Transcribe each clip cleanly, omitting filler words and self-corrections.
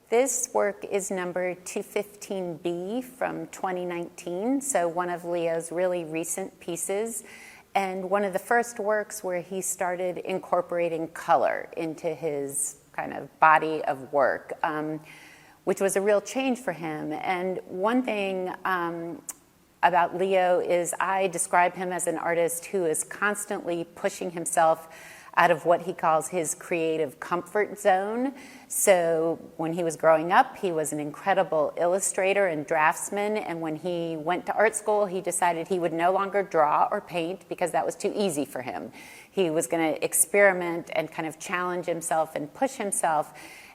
This work is number 215B from 2019, so one of Leo's really recent pieces, and one of the first works where he started incorporating color into his kind of body of work, which was a real change for him. And one thing about Leo is I describe him as an artist who is constantly pushing himself out of what he calls his creative comfort zone. So when he was growing up, he was an incredible illustrator and draftsman, and when he went to art school, he decided he would no longer draw or paint because that was too easy for him. He was going to experiment and kind of challenge himself and push himself.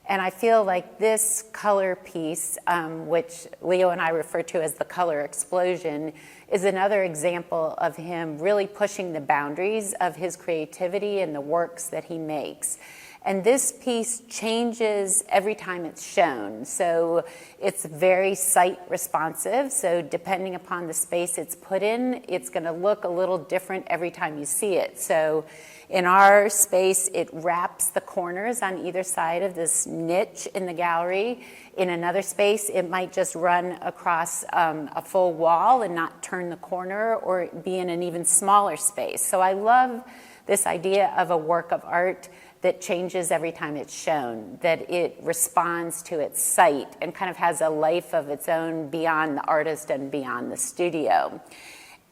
And I feel like this color piece, which Leo and I refer to as the color explosion, is another example of him really pushing the boundaries of his creativity and the works that he makes. And this piece changes every time it's shown. So it's very site responsive. So depending upon the space it's put in, it's going to look a little different every time you see it. So in our space, it wraps the corners on either side of this niche in the gallery. In another space, it might just run across a full wall and not turn the corner, or be in an even smaller space. So I love this idea of a work of art that changes every time it's shown, that it responds to its site and kind of has a life of its own beyond the artist and beyond the studio.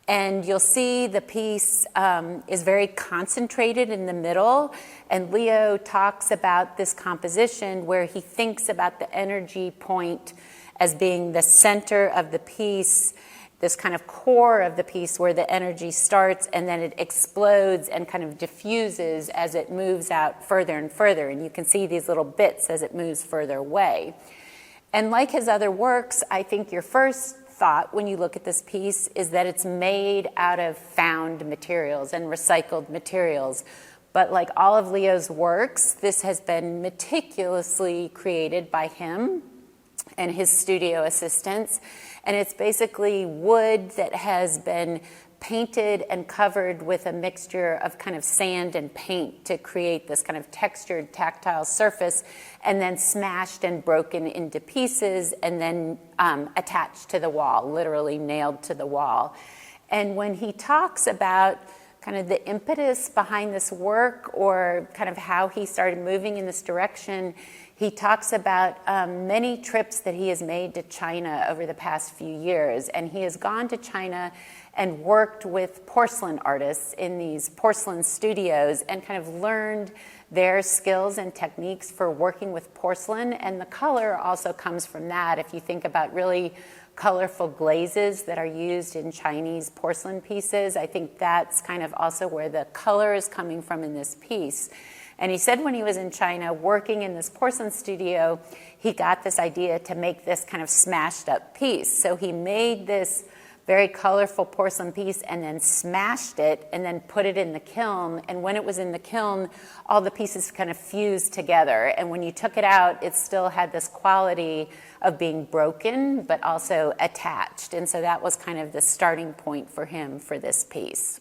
And you'll see the piece is very concentrated in the middle, and Leo talks about this composition where he thinks about the energy point as being the center of the piece, this kind of core of the piece where the energy starts, and then it explodes and kind of diffuses as it moves out further and further. And you can see these little bits as it moves further away. And like his other works, I think your first thought when you look at this piece is that it's made out of found materials and recycled materials. But like all of Leo's works, this has been meticulously created by him and his studio assistants. And it's basically wood that has been painted and covered with a mixture of kind of sand and paint to create this kind of textured, tactile surface, and then smashed and broken into pieces and then attached to the wall, literally nailed to the wall. And when he talks about kind of the impetus behind this work, or kind of how he started moving in this direction, he talks about many trips that he has made to China over the past few years. And he has gone to China and worked with porcelain artists in these porcelain studios and kind of learned their skills and techniques for working with porcelain. And the color also comes from that. If you think about really colorful glazes that are used in Chinese porcelain pieces, I think that's kind of also where the color is coming from in this piece. And he said when he was in China working in this porcelain studio, he got this idea to make this kind of smashed up piece. So he made this very colorful porcelain piece and then smashed it and then put it in the kiln. And when it was in the kiln, all the pieces kind of fused together. And when you took it out, it still had this quality of being broken, but also attached. And so that was kind of the starting point for him for this piece.